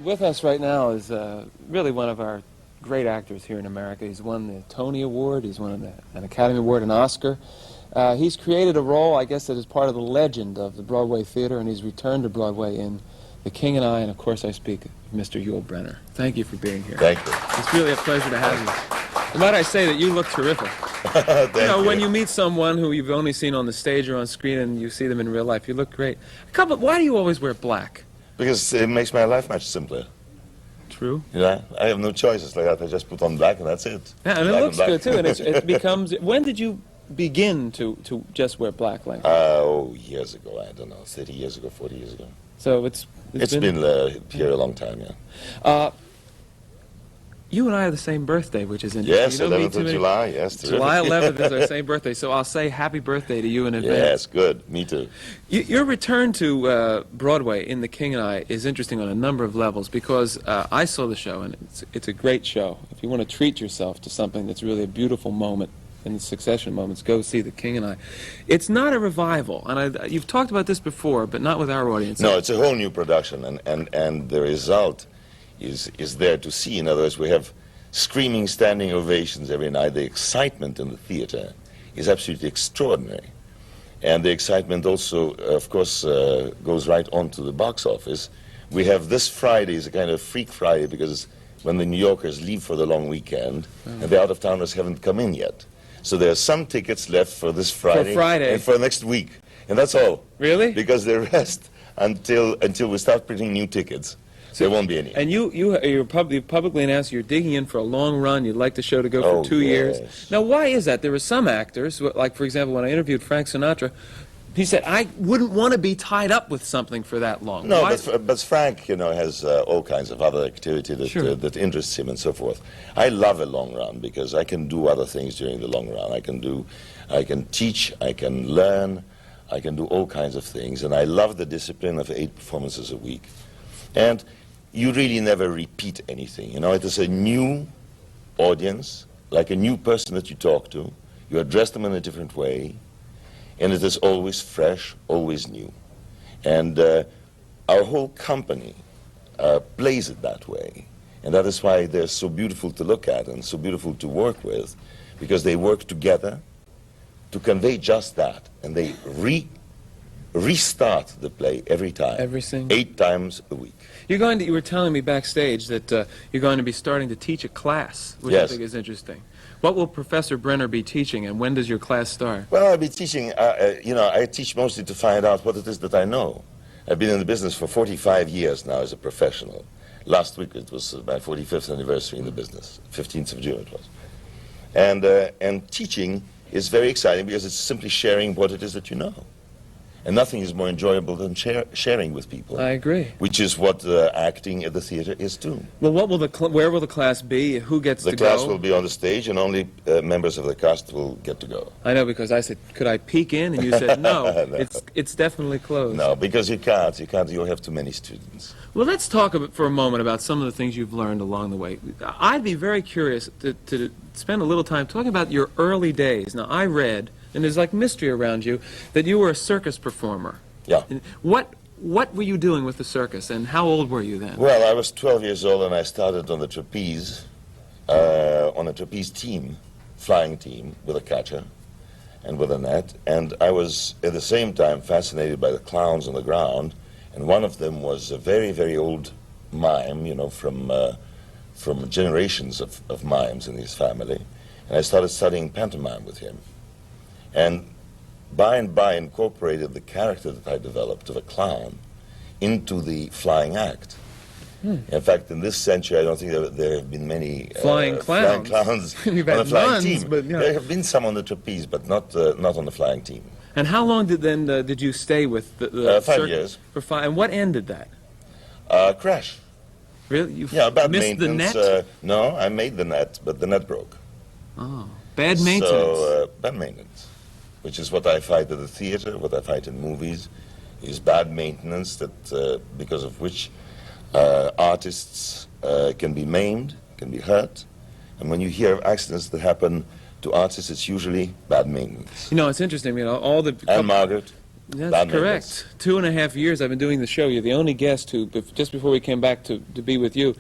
With us right now is really one of our great actors here in America. He's won the Tony Award, he's won an Academy Award, an Oscar. He's created a role, I guess, that is part of the legend of the Broadway theater, and he's returned to Broadway in The King and I, and of course I speak of Mr. Yul Brynner. Thank you for being here. Thank you. It's really a pleasure to have you. And might I say that you look terrific. When you meet someone who you've only seen on the stage or on screen and you see them in real life, you look great. Why do you always wear black? Because it makes my life much simpler. True. You know, I have no choices like that. I just put on black and that's it. Yeah, and it looks good too. And it becomes. When did you begin to just wear black like that? Oh, years ago. I don't know, 30 years ago, 40 years ago. So it's been here a long time, yeah. You and I have the same birthday, which is interesting. Yes, 11th of July, yes. July 11th is our same birthday, so I'll say happy birthday to you in advance. Yes, good. Me too. Your return to Broadway in The King and I is interesting on a number of levels because I saw the show, and it's a great show. If you want to treat yourself to something that's really a beautiful moment in the succession moments, go see The King and I. It's not a revival, and you've talked about this before, but not with our audience. No, it's a whole new production, and the result is there to see. In other words, we have screaming standing ovations every night. The excitement in the theater is absolutely extraordinary. And the excitement also, of course, goes right on to the box office. We have this Friday is a kind of freak Friday because when the New Yorkers leave for the long weekend, and the out-of-towners haven't come in yet. So there are some tickets left for this Friday, and for next week. And that's all. Really? Because the rest, until we start printing new tickets, there won't be any. And you're publicly announced you're digging in for a long run. You'd like the show to go for 2 years. Now, why is that? There were some actors, like, for example, when I interviewed Frank Sinatra, he said, I wouldn't want to be tied up with something for that long. No, but Frank, you know, has all kinds of other activity that interests him and so forth. I love a long run because I can do other things during the long run. I can teach, I can learn, I can do all kinds of things, and I love the discipline of 8 performances a week. And you really never repeat anything. You know, it is a new audience, like a new person that you talk to. You address them in a different way, and it is always fresh, always new. And our whole company plays it that way. And that is why they're so beautiful to look at and so beautiful to work with, because they work together to convey just that. And they restart the play every time. 8 times a week. You were telling me backstage that you're going to be starting to teach a class, which I think is interesting. What will Professor Brynner be teaching, and when does your class start? Well, I'll be teaching, I teach mostly to find out what it is that I know. I've been in the business for 45 years now as a professional. Last week it was my 45th anniversary in the business, 15th of June it was. And teaching is very exciting because it's simply sharing what it is that you know. And nothing is more enjoyable than sharing with people. I agree. Which is what acting at the theater is too. Well, where will the class be? Who gets to go? The class will be on the stage, and only members of the cast will get to go. I know, because I said, could I peek in? And you said, no, no. It's definitely closed. No, because you can't. You'll have too many students. Well, let's talk for a moment about some of the things you've learned along the way. I'd be very curious to spend a little time talking about your early days. Now, I read, and there's like mystery around you, that you were a circus performer. Yeah. What were you doing with the circus, and how old were you then? Well, I was 12 years old, and I started on the trapeze, on a trapeze team, flying team, with a catcher and with a net. And I was, at the same time, fascinated by the clowns on the ground. And one of them was a very, very old mime, you know, from generations of mimes in his family. And I started studying pantomime with him. And by and by incorporated the character that I developed of a clown into the flying act. In fact, in this century, I don't think there have been many flying clowns on the flying team. But, There have been some on the trapeze, but not on the flying team. And how long did you stay with the 5 years. For 5, and what ended that? Crash. Really? You bad missed the maintenance. net? No, I made the net, but the net broke. Oh, bad maintenance. So, bad maintenance, which is what I fight at the theater, what I fight in movies, is bad maintenance that because of which artists can be maimed, can be hurt. And when you hear of accidents that happen to artists, it's usually bad maintenance. You know, it's interesting, you know, all the... And Margaret. That's correct. 2.5 years I've been doing the show. You're the only guest who, just before we came back to be with you,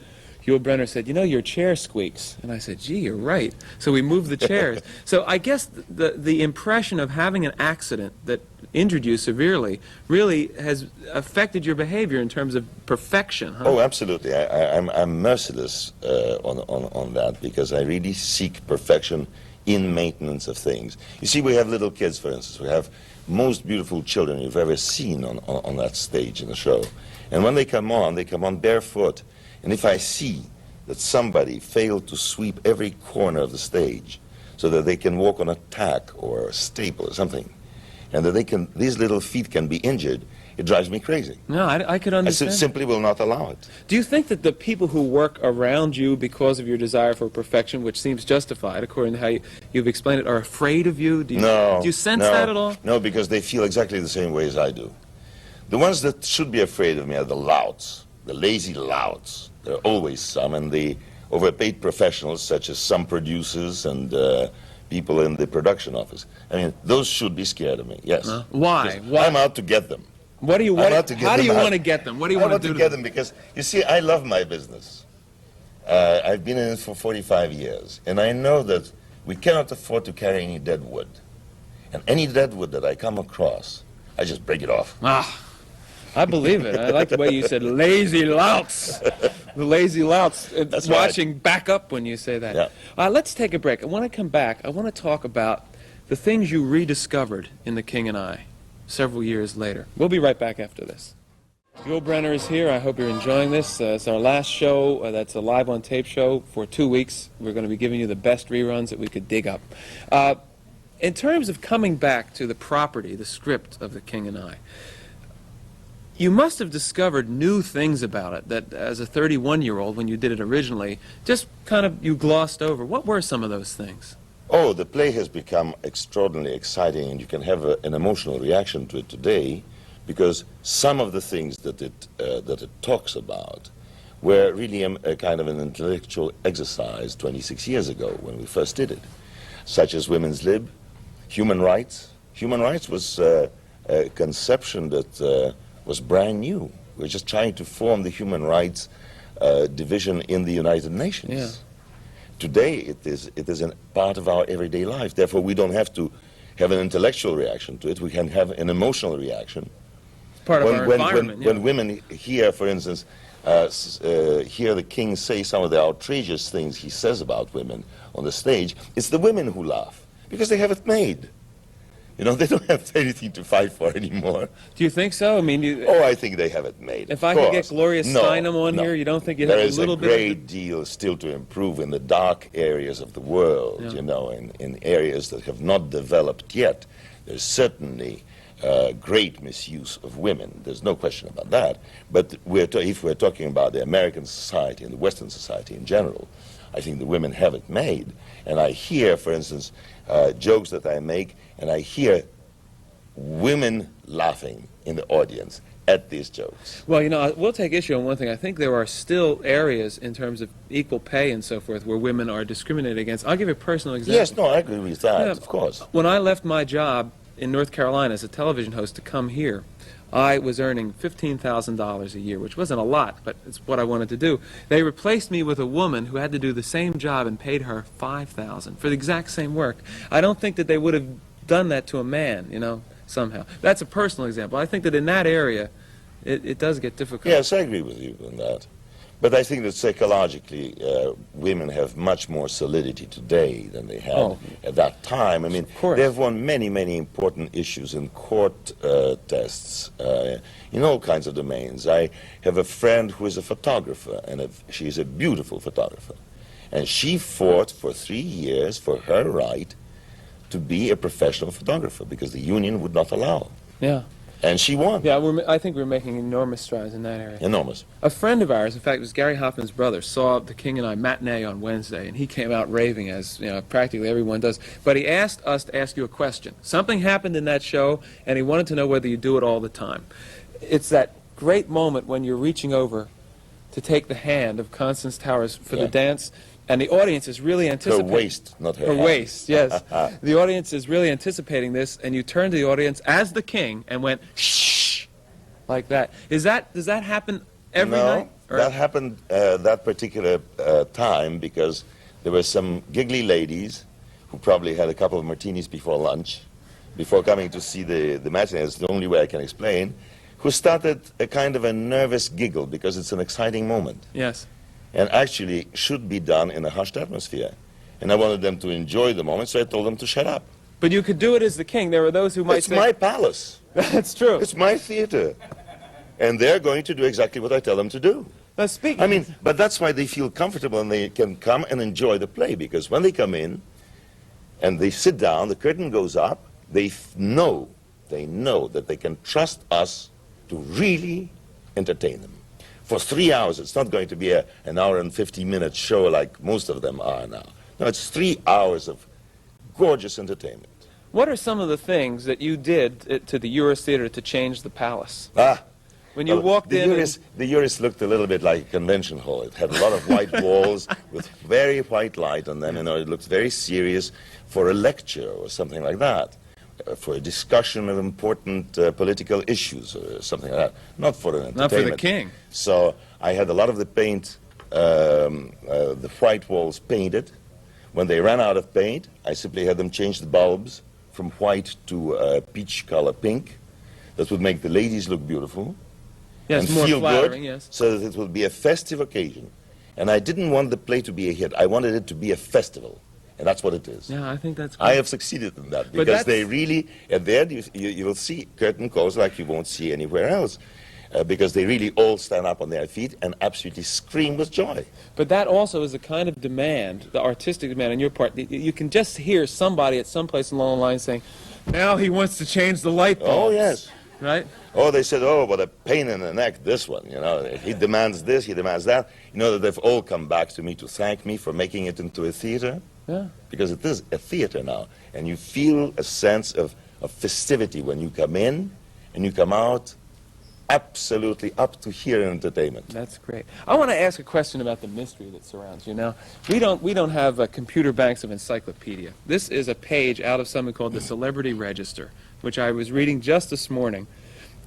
Yul Brynner said, you know, your chair squeaks. And I said, gee, you're right. So we moved the chairs. So I guess the impression of having an accident that injured you severely really has affected your behavior in terms of perfection, huh? Oh, absolutely. I'm merciless on that, because I really seek perfection in maintenance of things. You see, we have little kids, for instance. We have most beautiful children you've ever seen on that stage in the show. And when they come on barefoot. And if I see that somebody failed to sweep every corner of the stage so that they can walk on a tack or a staple or something, and that these little feet can be injured, it drives me crazy. No, I could understand. I simply will not allow it. Do you think that the people who work around you because of your desire for perfection, which seems justified according to how you've explained it, are afraid of you? Do you sense that at all? No, because they feel exactly the same way as I do. The ones that should be afraid of me are the louts, the lazy louts. There are always some, and the overpaid professionals, such as some producers and people in the production office. I mean, those should be scared of me, yes. Why? I'm out to get them. How do you want to get them? What do you want to do to get them? Because, you see, I love my business. I've been in it for 45 years, and I know that we cannot afford to carry any dead wood. And any dead wood that I come across, I just break it off. I believe it. I like the way you said lazy louts. The lazy louts. That's watching right. Back up when you say that. Yeah. Let's take a break. I want to come back. I want to talk about the things you rediscovered in The King and I several years later. We'll be right back after this. Yul Brynner is here. I hope you're enjoying this. It's our last show. That's a live on tape show for 2 weeks. We're going to be giving you the best reruns that we could dig up. In terms of coming back to the property, the script of The King and I, you must have discovered new things about it that, as a 31-year-old, when you did it originally, just kind of you glossed over. What were some of those things? Oh, the play has become extraordinarily exciting, and you can have an emotional reaction to it today, because some of the things that it talks about were really a kind of an intellectual exercise 26 years ago when we first did it, such as women's lib, human rights. Human rights was a conception that was brand new. We're just trying to form the human rights division in the United Nations. Yeah. Today, it is a part of our everyday life. Therefore, we don't have to have an intellectual reaction to it. We can have an emotional reaction. Part of our environment. When women hear, for instance, hear the king say some of the outrageous things he says about women on the stage, it's the women who laugh, because they have it made. You know, they don't have anything to fight for anymore. Do you think so? I mean, oh, I think they have it made. If I could get Gloria Steinem on here, you don't think you'd have a little bit? There is a great deal still to improve in the dark areas of the world, you know, in areas that have not developed yet. There's certainly great misuse of women. There's no question about that. But if we're talking about the American society and the Western society in general, I think the women have it made. And I hear, for instance, jokes that I make, and I hear women laughing in the audience at these jokes. Well, you know, we'll take issue on one thing. I think there are still areas in terms of equal pay and so forth where women are discriminated against. I'll give you a personal example. Yes, no, I agree with that, of course. When I left my job in North Carolina as a television host to come here, I was earning $15,000 a year, which wasn't a lot, but it's what I wanted to do. They replaced me with a woman who had to do the same job and paid her $5,000 for the exact same work. I don't think that they would have done that to a man, you know, somehow. That's a personal example. I think that in that area, it does get difficult. Yes, I agree with you on that. But I think that psychologically, women have much more solidity today than they had at that time. I mean, they've won many, many important issues in court tests in all kinds of domains. I have a friend who is a photographer, and she's a beautiful photographer. And she fought for 3 years for her right to be a professional photographer because the union would not allow. Yeah. And she won. Yeah, I think we're making enormous strides in that area. Enormous. A friend of ours, in fact, it was Gary Hoffman's brother, saw The King and I matinee on Wednesday, and he came out raving, as you know, practically everyone does. But he asked us to ask you a question. Something happened in that show, and he wanted to know whether you do it all the time. It's that great moment when you're reaching over to take the hand of Constance Towers for the dance, and the audience is really Her anticipating... waist, not her Her hand. waist, yes. The audience is really anticipating this, and you turn to the audience as the king and went, shh, like that. Does that happen every night? No, that happened that particular time because there were some giggly ladies who probably had a couple of martinis before lunch, before coming to see the matinee. It's the only way I can explain, who started a kind of a nervous giggle because it's an exciting moment. Yes. And actually should be done in a hushed atmosphere. And I wanted them to enjoy the moment, so I told them to shut up. But you could do it as the king. There are those who might say... It's my palace. That's true. It's my theater. And they're going to do exactly what I tell them to do. Now, speaking... I mean, but that's why they feel comfortable and they can come and enjoy the play, because when they come in and they sit down, the curtain goes up, they know that they can trust us to really entertain them. For 3 hours, it's not going to be an hour and 50-minute show like most of them are now. No, it's 3 hours of gorgeous entertainment. What are some of the things that you did to the Uris Theater to change the palace? When you Well, walked the in... The Uris looked a little bit like a convention hall. It had a lot of white walls with very white light on them. You know, it looked very serious for a lecture or something like that. For a discussion of important political issues or something like that. Not for an entertainment. Not for the king. So I had a lot of the paint, the white walls painted. When they ran out of paint, I simply had them change the bulbs from white to peach color pink. That would make the ladies look beautiful. Yes, and more feel flattering, good, yes. so that it would be a festive occasion. And I didn't want the play to be a hit. I wanted it to be a festival. And that's what it is. Yeah, I think that's good. I have succeeded in that, because they really, and there you will see curtain calls like you won't see anywhere else, because they really all stand up on their feet and absolutely scream with joy. But that also is a kind of demand, the artistic demand on your part. You can just hear somebody at some place along the line saying, now he wants to change the light bulbs. Oh, yes. Right? Oh, they said, oh, what a pain in the neck, this one, you know. He demands this, he demands that. You know that they've all come back to me to thank me for making it into a theater. Yeah. Because it is a theater now, and you feel a sense of festivity when you come in and you come out absolutely up to here in entertainment. That's great. I want to ask a question about the mystery that surrounds you. Now, we don't have computer banks of encyclopedia. This is a page out of something called the Celebrity Register, which I was reading just this morning,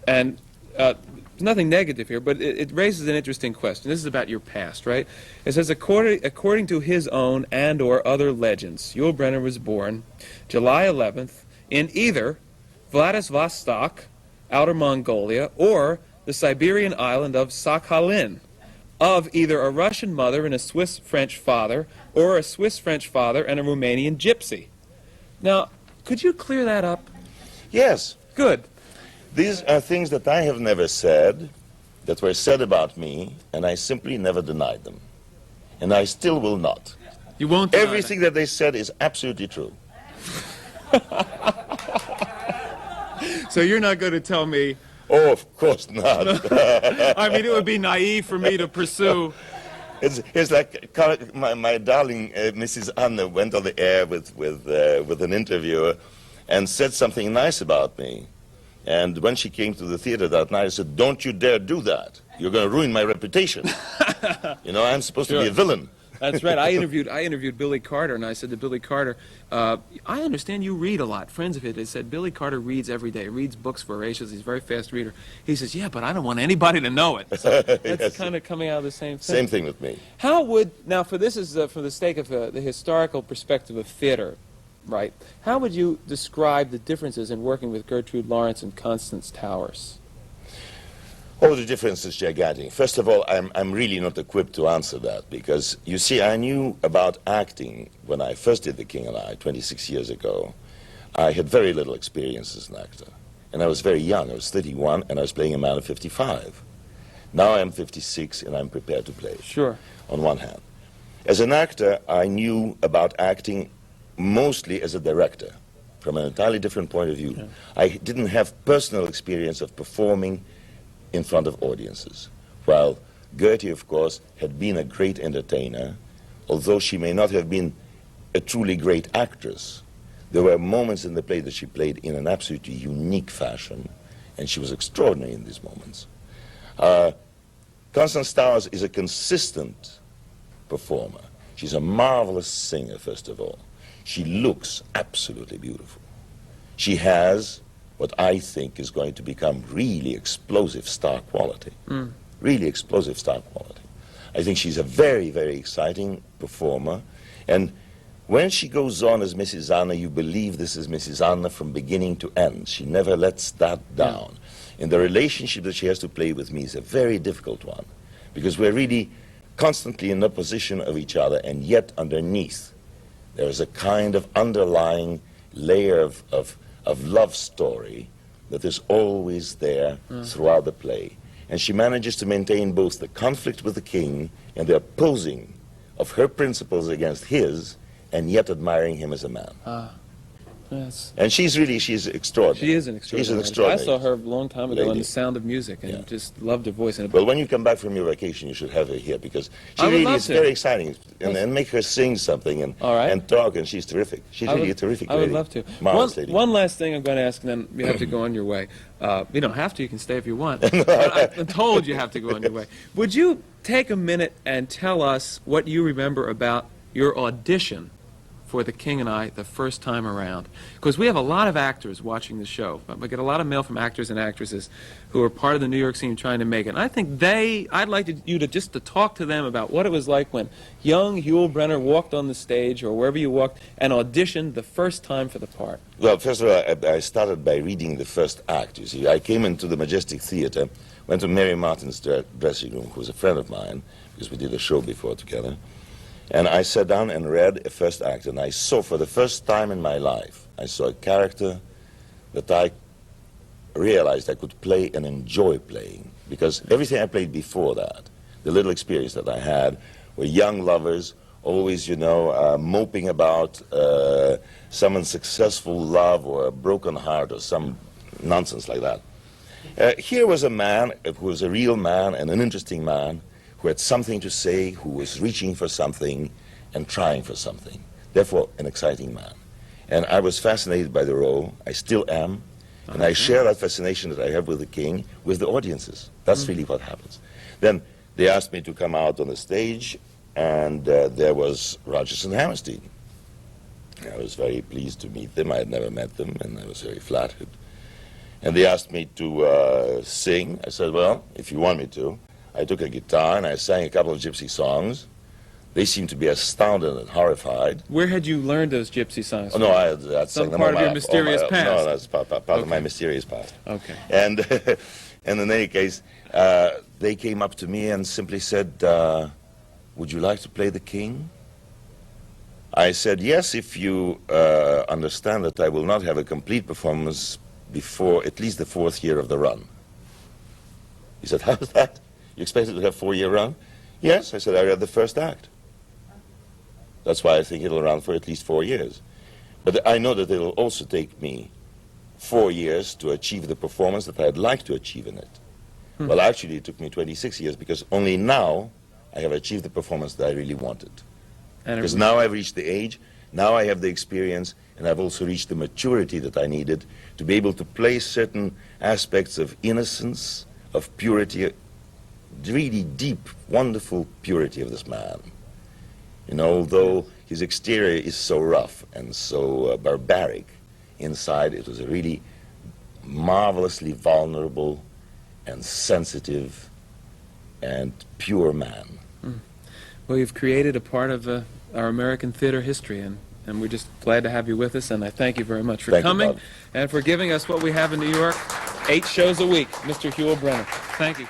and there's nothing negative here, but it raises an interesting question. This is about your past, right? It says, according to his own and or other legends, Yul Brynner was born July 11th in either Vladivostok, Outer Mongolia, or the Siberian island of Sakhalin, of either a Russian mother and a Swiss-French father, or a Swiss-French father and a Romanian gypsy. Now, could you clear that up? Yes. Good. These are things that I have never said, that were said about me, and I simply never denied them. And I still will not. You won't deny Everything that they said is absolutely true. So you're not going to tell me... Oh, of course not. I mean, it would be naive for me to pursue... It's like my darling Mrs. Anna went on the air with an interviewer and said something nice about me. And when she came to the theater that night, I said, don't you dare do that. You're going to ruin my reputation. You know, I'm supposed to be a villain. That's right. I interviewed Billy Carter, and I said to Billy Carter, I understand you read a lot. Friends of his, they said, Billy Carter reads every day, reads books voracious. He's a very fast reader. He says, yeah, but I don't want anybody to know it. So that's Yes. kind of coming out of the same thing. Same thing with me. How would, now for this is for the sake of the historical perspective of theater, right? How would you describe the differences in working with Gertrude Lawrence and Constance Towers? Oh, the difference is gigantic. First of all, I'm really not equipped to answer that, because, you see, I knew about acting when I first did The King and I, 26 years ago. I had very little experience as an actor, and I was very young. I was 31, and I was playing a man of 55. Now I'm 56, and I'm prepared to play. Sure. On one hand. As an actor, I knew about acting mostly as a director, from an entirely different point of view. Yeah. I didn't have personal experience of performing in front of audiences, while Gertie, of course, had been a great entertainer, although she may not have been a truly great actress. There were moments in the play that she played in an absolutely unique fashion, and she was extraordinary in these moments. Constance Towers is a consistent performer. She's a marvelous singer, first of all. She looks absolutely beautiful. She has what I think is going to become really explosive star quality. Really explosive star quality. I think she's a very, very exciting performer. And when she goes on as Mrs. Anna, you believe this is Mrs. Anna from beginning to end. She never lets that down. And the relationship that she has to play with me is a very difficult one, because we're really constantly in opposition of each other, and yet underneath there is a kind of underlying layer of love story that is always there throughout the play. And she manages to maintain both the conflict with the king and the opposing of her principles against his, and yet admiring him as a man. Yes. And she's extraordinary. She is an extraordinary. She's an extraordinary. I saw her a long time ago lady. on The Sound of Music, and just loved her voice. Well, when you come back from your vacation, you should have her here, because she I would really love is to. very exciting. And make her sing something and, All right. and talk, and she's terrific. She's really a terrific lady. I would love to. Marvelous lady. One last thing I'm going to ask, and then you have to go on your way. You don't have to. You can stay if you want. But I'm told you have to go on your way. Would you take a minute and tell us what you remember about your audition for The King and I the first time around? Because we have a lot of actors watching the show. We get a lot of mail from actors and actresses who are part of the New York scene trying to make it. And I think I'd like you to just to talk to them about what it was like when young Yul Brynner walked on the stage, or wherever you walked, and auditioned the first time for the part. Well, first of all, I started by reading the first act. You see, I came into the Majestic Theatre, went to Mary Martin's dressing room, who was a friend of mine, because we did a show before together. And I sat down and read a first act, and I saw, for the first time in my life, I saw a character that I realized I could play and enjoy playing. Because everything I played before that, the little experience that I had, were young lovers, always, moping about some unsuccessful love or a broken heart or some nonsense like that. Here was a man who was a real man and an interesting man, who had something to say, who was reaching for something and trying for something. Therefore, an exciting man. And I was fascinated by the role. I still am. And I share that fascination that I have with the king with the audiences. That's really what happens. Then they asked me to come out on the stage, and there was Rodgers and Hammerstein. I was very pleased to meet them. I had never met them, and I was very flattered. And they asked me to sing. I said, well, if you want me to. I took a guitar and I sang a couple of gypsy songs. They seemed to be astounded and horrified. Where had you learned those gypsy songs? Oh, no, I'd sang them part of your mysterious past. No, that's part of my mysterious past. Okay. And in any case, they came up to me and simply said, would you like to play the king? I said, yes, if you understand that I will not have a complete performance before at least the 4th year of the run. He said, how's that? You expected to have a 4-year run? Yes, I said, I read the first act. That's why I think it'll run for at least 4 years. But I know that it'll also take me 4 years to achieve the performance that I'd like to achieve in it. Well, actually, it took me 26 years, because only now I have achieved the performance that I really wanted. Because now I've reached the age, now I have the experience, and I've also reached the maturity that I needed to be able to play certain aspects of innocence, of purity, really deep, wonderful purity of this man. Although his exterior is so rough and so barbaric, inside it was a really marvelously vulnerable and sensitive and pure man. Well, you've created a part of our American theater history, and we're just glad to have you with us, and I thank you very much for coming and for giving us what we have in New York, 8 shows a week, Mr. Yul Brynner. Thank you.